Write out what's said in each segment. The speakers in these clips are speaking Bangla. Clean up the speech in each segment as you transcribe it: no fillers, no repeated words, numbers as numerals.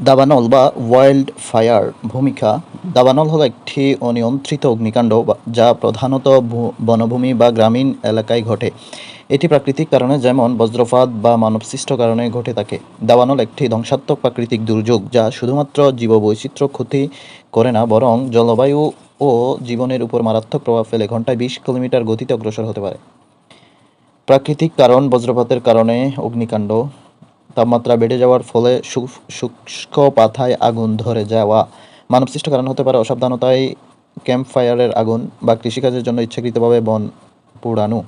দাবানল বা ওয়াইল্ড ফায়ার ভূমিকা। দাবানল হলো একটি অনিয়ন্ত্রিত অগ্নিকাণ্ড যা প্রধানত বনভূমি বা গ্রামীণ এলাকায় ঘটে। এটি প্রাকৃতিক কারণে যেমন বজ্রপাত বা মানবসৃষ্ট কারণে ঘটে থাকে। দাবানল একটি ধ্বংসাত্মক প্রাকৃতিক দুর্যোগ যা শুধুমাত্র জীববৈচিত্র্য ক্ষতি করে না, বরং জলবায়ু ও জীবনের উপর মারাত্মক প্রভাব ফেলে ঘন্টায় 20 কিলোমিটার গতিতে অগ্রসর হতে পারে। প্রাকৃতিক কারণ: বজ্রপাতের কারণে অগ্নিকাণ্ড, তাপমাত্রা বেড়ে যাওয়ার ফলে শুষ্ক পাতায় আগুন ধরে যাওয়া। মানবসৃষ্ট কারণ হতে পারে অসাবধানতায় ক্যাম্পফায়ারের আগুন বা কৃষিকাজের জন্য ইচ্ছাকৃতভাবে বন পোড়ানো।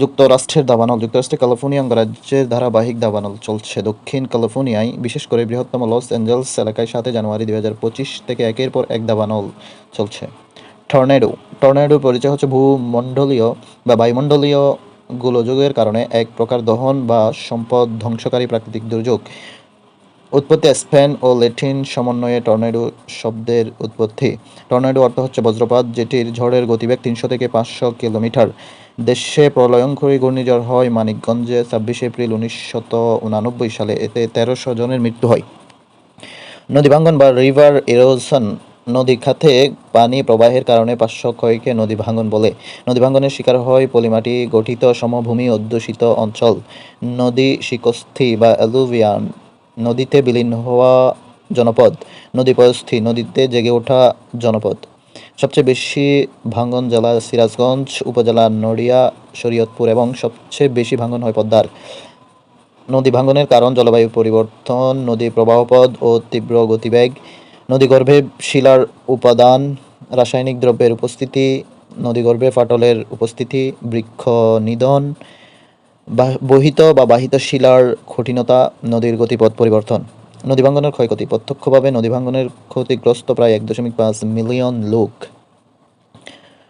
যুক্তরাষ্ট্রের দাবানল: যুক্তরাষ্ট্রের ক্যালিফোর্নিয়া অঙ্গরাজ্যে ধারাবাহিক দাবানল চলছে। দক্ষিণ ক্যালিফোর্নিয়ায়, বিশেষ করে বৃহত্তম লস অ্যাঞ্জেলস এলাকায় 7 জানুয়ারি 2025 থেকে একের পর এক দাবানল চলছে। টর্নেডো: টর্নেডোর পরিচয় হচ্ছে ভূমণ্ডলীয় বা বায়ুমণ্ডলীয় গোলযোগের কারণে এক প্রকার দহন বা সম্পদ ধ্বংসকারী প্রাকৃতিক দুর্যোগ। উৎপত্তি: স্পেন ও ল্যাটিন সমন্বয়ে টর্নেডো শব্দের উৎপত্তি। টর্নেডো অর্থ হচ্ছে বজ্রপাত, যেটির ঝড়ের গতিবেগ 300 থেকে 500 কিলোমিটার। দেশে প্রলয়ঙ্করী ঘূর্ণিঝড় হয় মানিকগঞ্জে 26 এপ্রিল 1989 সালে। এতে 1300 জনের মৃত্যু হয়। নদী ভাঙ্গন বা রিভার ইরোশন: নদী খাতে পানি প্রবাহের কারণে পার্শ্ব ক্ষয়কে নদী ভাঙ্গন বলে। নদী ভাঙ্গনের শিকার হয় পলিমাটি গঠিত সমভূমি অধ্যুষিত অঞ্চল। নদী শিকস্থি বা অ্যালুভিয়ান: নদীতে বিলীন হওয়া জনপদ। নদী পয়স্থি: নদীতে জেগে ওঠা জনপদ। সবচেয়ে বেশি ভাঙ্গন জেলা সিরাজগঞ্জ উপজেলা, নড়িয়া, শরীয়তপুর এবং সবচেয়ে বেশি ভাঙ্গন হয় পদ্মার। নদী ভাঙ্গনের কারণ: জলবায়ু পরিবর্তন, নদী প্রবাহপথ ও তীব্র গতিবেগ, নদীগর্ভে শিলার উপাদান, রাসায়নিক দ্রব্যের উপস্থিতি, নদীগর্ভে ফাটলের উপস্থিতি, বৃক্ষ নিধন, বহিত বা বাহিত শিলার কঠিনতা, নদীর গতিপথ পরিবর্তন। নদী ভাঙ্গনের ক্ষয়ক্ষতি: প্রত্যক্ষভাবে নদী ভাঙ্গনের ক্ষতিগ্রস্ত প্রায় 1.5 মিলিয়ন লোক।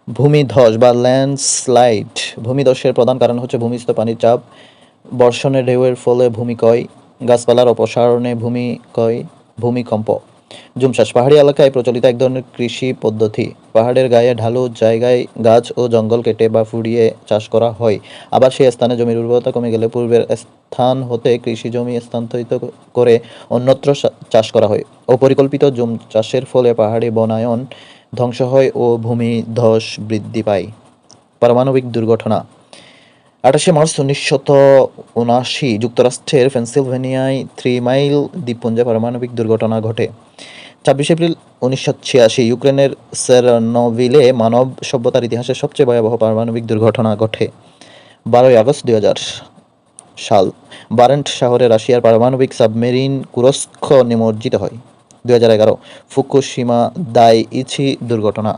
ভূমিধস বা ল্যান্ডস্লাইড: ভূমিধসের প্রধান কারণ হচ্ছে ভূমিস্থ পানির চাপ, বর্ষণের ঢেউয়ের ফলে ভূমিক্ষয়, গাছপালার অপসারণে ভূমিক্ষয়, ভূমিকম্প। জুম চাষ: পাহাড়ি এলাকায় প্রচলিত এক ধরনের কৃষি পদ্ধতি। পাহাড়ের গায়ে ঢালু জায়গায় গাছ ও জঙ্গল কেটে বা ফুরিয়ে চাষ করা হয়। আবার সেই স্থানে জমির উর্বরতা কমে গেলে পূর্বের স্থান হতে কৃষি জমি স্থানান্তরিত করে অন্যত্র চাষ করা হয়। অপরিকল্পিত জুম চাষের ফলে পাহাড়ি বনায়ন ধ্বংস হয় ও ভূমিধস বৃদ্ধি পায়। পারমাণবিক দুর্ঘটনা: 28 মার্চ 1979 যুক্তরাষ্ট্রের পেনসিলভেনিয়ায় 3 মাইল দ্বীপপুঞ্জে পারমাণবিক দুর্ঘটনা ঘটে। 26 এপ্রিল 1986 ইউক্রেনের চেরনোবিলে মানব সভ্যতার ইতিহাসের সবচেয়ে ভয়াবহ পারমাণবিক দুর্ঘটনা ঘটে। 12 আগস্ট 2000 সাল বারেন্ট সাগরে রাশিয়ার পারমাণবিক সাবমেরিন কুরস্ক নিমজ্জিত হয়। 2011 ফুকুশিমা দাইইচি দুর্ঘটনা।